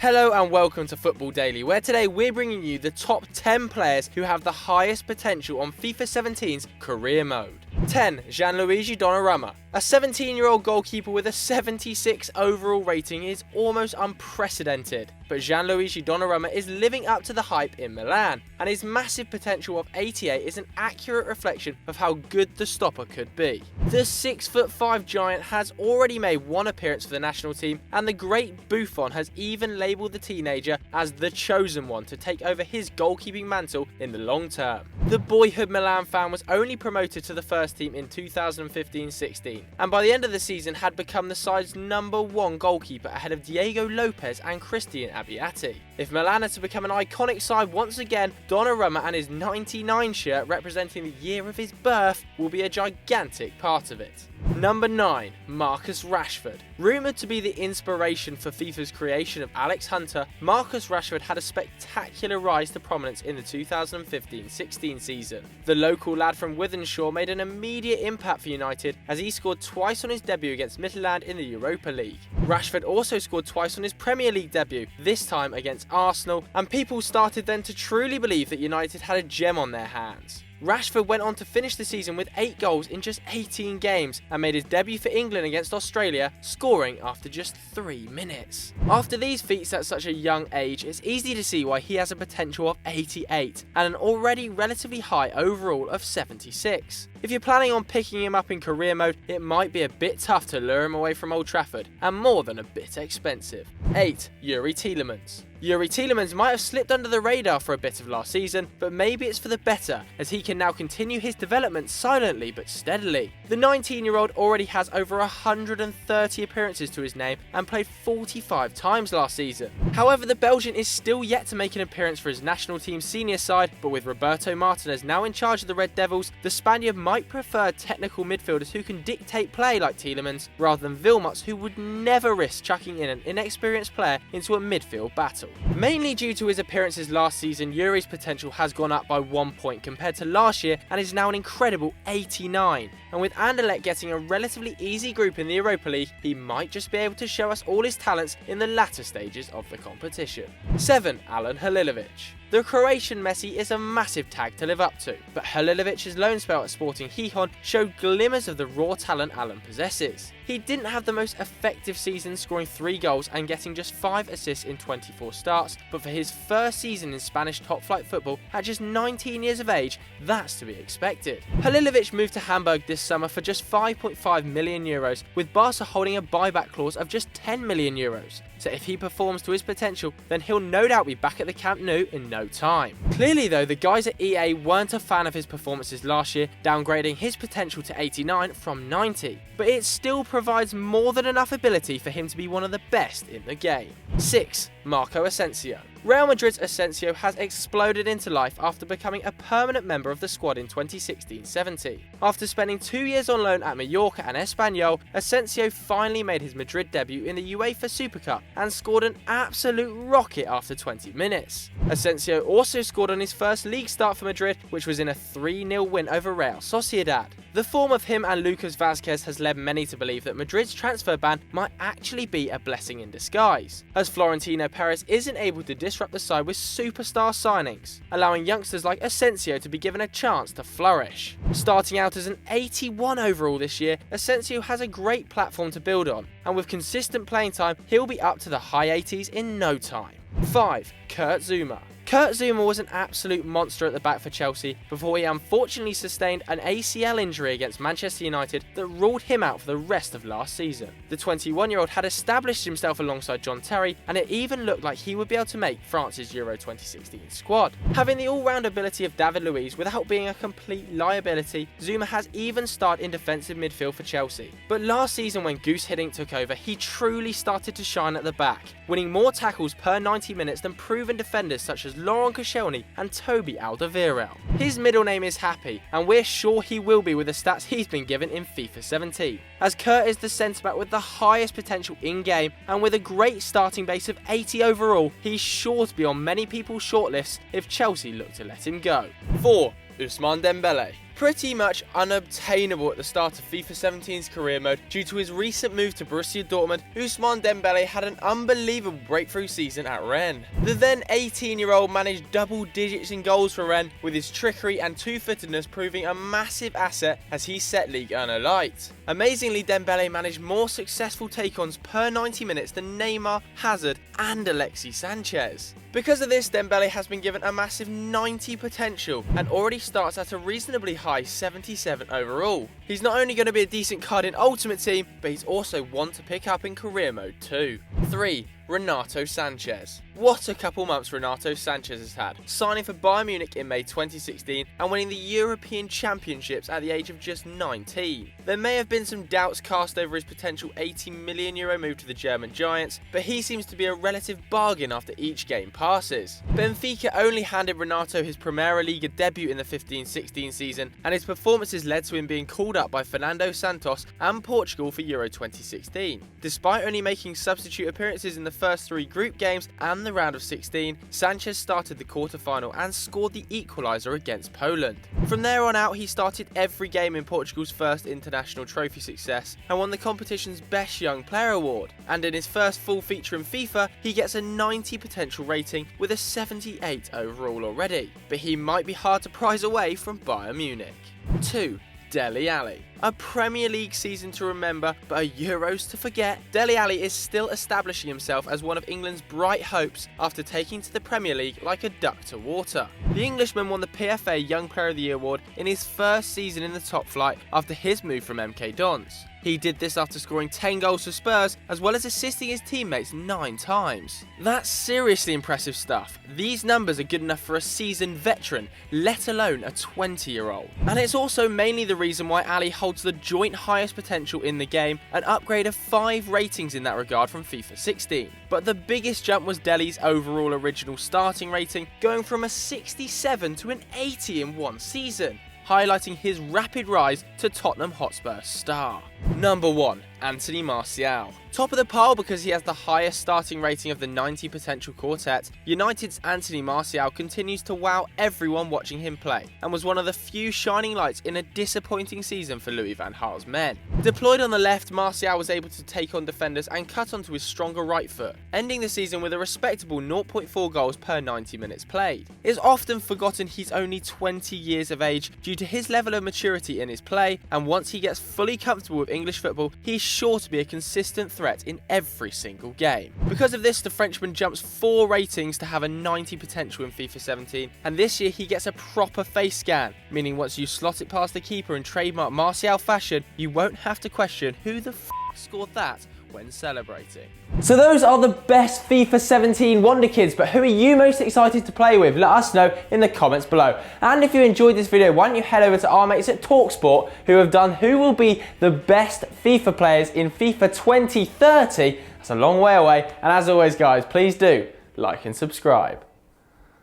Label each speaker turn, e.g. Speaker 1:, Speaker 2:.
Speaker 1: Hello and welcome to Football Daily, where today we're bringing you the top 10 players who have the highest potential on FIFA 17's career mode. 10. Gianluigi Donnarumma. A 17-year-old goalkeeper with a 76 overall rating is almost unprecedented, but Gianluigi Donnarumma is living up to the hype in Milan, and his massive potential of 88 is an accurate reflection of how good the stopper could be. The 6'5" giant has already made one appearance for the national team, and the great Buffon has even labelled the teenager as the chosen one to take over his goalkeeping mantle in the long term. The boyhood Milan fan was only promoted to the first team in 2015-16, and by the end of the season had become the side's #1 goalkeeper ahead of Diego Lopez and Christian Abbiati. If Milan are to become an iconic side once again, Donnarumma and his 99 shirt representing the year of his birth will be a gigantic part of it. Number 9. Marcus Rashford. Rumoured to be the inspiration for FIFA's creation of Alex Hunter, Marcus Rashford had a spectacular rise to prominence in the 2015-16 season. The local lad from Wythenshawe made an immediate impact for United as he scored twice on his debut against Midtjylland in the Europa League. Rashford also scored twice on his Premier League debut, this time against Arsenal, and people started then to truly believe that United had a gem on their hands. Rashford went on to finish the season with 8 goals in just 18 games and made his debut for England against Australia, scoring after just 3 minutes. After these feats at such a young age, it's easy to see why he has a potential of 88 and an already relatively high overall of 76. If you're planning on picking him up in career mode, it might be a bit tough to lure him away from Old Trafford, and more than a bit expensive. 8. Youri Tielemans. Youri Tielemans might have slipped under the radar for a bit of last season, but maybe it's for the better, as he can now continue his development silently but steadily. The 19-year-old already has over 130 appearances to his name and played 45 times last season. However, the Belgian is still yet to make an appearance for his national team's senior side, but with Roberto Martinez now in charge of the Red Devils, the Spaniard might prefer technical midfielders who can dictate play like Tielemans, rather than Wilmots, who would never risk chucking in an inexperienced player into a midfield battle. Mainly due to his appearances last season, Youri's potential has gone up by 1 point compared to last year and is now an incredible 89. And with Anderlecht getting a relatively easy group in the Europa League, he might just be able to show us all his talents in the latter stages of the competition. 7. Alen Halilovic. The Croatian Messi is a massive tag to live up to, but Halilovic's loan spell at Sporting Gijón showed glimmers of the raw talent Alen possesses. He didn't have the most effective season, scoring 3 goals and getting just 5 assists in 24 starts, but for his first season in Spanish top-flight football at just 19 years of age, that's to be expected. Halilovic moved to Hamburg this summer for just 5.5 million euros, with Barca holding a buyback clause of just 10 million euros. So if he performs to his potential, then he'll no doubt be back at the Camp Nou in no time. Clearly though, the guys at EA weren't a fan of his performances last year, downgrading his potential to 89 from 90, but it still provides more than enough ability for him to be one of the best in the game. 6. Marco Asensio. Real Madrid's Asensio has exploded into life after becoming a permanent member of the squad in 2016-17. After spending 2 years on loan at Mallorca and Espanyol, Asensio finally made his Madrid debut in the UEFA Super Cup and scored an absolute rocket after 20 minutes. Asensio also scored on his first league start for Madrid, which was in a 3-0 win over Real Sociedad. The form of him and Lucas Vazquez has led many to believe that Madrid's transfer ban might actually be a blessing in disguise, as Florentino Perez isn't able to disrupt the side with superstar signings, allowing youngsters like Asensio to be given a chance to flourish. Starting out as an 81 overall this year, Asensio has a great platform to build on, and with consistent playing time, he'll be up to the high 80s in no time. 5. Kurt Zouma. Kurt Zouma was an absolute monster at the back for Chelsea before he unfortunately sustained an ACL injury against Manchester United that ruled him out for the rest of last season. The 21-year-old had established himself alongside John Terry, and it even looked like he would be able to make France's Euro 2016 squad. Having the all-round ability of David Luiz without being a complete liability, Zouma has even started in defensive midfield for Chelsea. But last season when Guus Hiddink took over, he truly started to shine at the back, winning more tackles per 90 minutes than proven defenders such as Laurent Koscielny and Toby Alderweireld. His middle name is Happy, and we're sure he will be with the stats he's been given in FIFA 17, as Kurt is the centre-back with the highest potential in-game, and with a great starting base of 80 overall, he's sure to be on many people's shortlists if Chelsea look to let him go. 4. Ousmane Dembélé. pretty much unobtainable at the start of FIFA 17's career mode due to his recent move to Borussia Dortmund, Ousmane Dembélé had an unbelievable breakthrough season at Rennes. The then 18-year-old managed double digits in goals for Rennes, with his trickery and two-footedness proving a massive asset as he set Ligue 1 alight. Amazingly, Dembélé managed more successful take-ons per 90 minutes than Neymar, Hazard and Alexis Sanchez. Because of this, Dembélé has been given a massive 90 potential and already starts at a reasonably high 77 overall. He's not only going to be a decent card in Ultimate Team, but he's also one to pick up in career mode too. 3. Renato Sanches. What a couple months Renato Sanches has had, signing for Bayern Munich in May 2016 and winning the European Championships at the age of just 19. There may have been some doubts cast over his potential €80 million move to the German Giants, but he seems to be a relative bargain after each game passes. Benfica only handed Renato his Primeira Liga debut in the 15-16 season, and his performances led to him being called up by Fernando Santos and Portugal for Euro 2016. Despite only making substitute appearances in the first 3 group games and the round of 16, Sanchez started the quarter-final and scored the equaliser against Poland. From there on out, he started every game in Portugal's first international trophy success and won the competition's Best Young Player award. And in his first full feature in FIFA, he gets a 90 potential rating with a 78 overall already. But he might be hard to prize away from Bayern Munich. 2. Dele Alli. A Premier League season to remember, but a Euros to forget. Dele Alli is still establishing himself as one of England's bright hopes after taking to the Premier League like a duck to water. The Englishman won the PFA Young Player of the Year award in his first season in the top flight after his move from MK Dons. He did this after scoring 10 goals for Spurs, as well as assisting his teammates 9 times. That's seriously impressive stuff. These numbers are good enough for a seasoned veteran, let alone a 20-year-old. And it's also mainly the reason why Ali holds the joint highest potential in the game, an upgrade of 5 ratings in that regard from FIFA 16. But the biggest jump was Dele's overall original starting rating, going from a 67 to an 80 in one season, highlighting his rapid rise to Tottenham Hotspur's star. Number 1. Anthony Martial. Top of the pile because he has the highest starting rating of the 90 potential quartet, United's Anthony Martial continues to wow everyone watching him play and was one of the few shining lights in a disappointing season for Louis van Gaal's men. Deployed on the left, Martial was able to take on defenders and cut onto his stronger right foot, ending the season with a respectable 0.4 goals per 90 minutes played. It's often forgotten he's only 20 years of age due to his level of maturity in his play, and once he gets fully comfortable with English football, he's sure to be a consistent threat in every single game. Because of this, the Frenchman jumps 4 ratings to have a 90 potential in FIFA 17, and this year he gets a proper face scan, meaning once you slot it past the keeper in trademark Martial fashion, you won't have to question who the f scored that when celebrating. So those are the best FIFA 17 Wonderkids, but who are you most excited to play with? Let us know in the comments below. And if you enjoyed this video, why don't you head over to our mates at TalkSport who have done who will be the best FIFA players in FIFA 2030. That's a long way away, and as always guys, please do like and subscribe.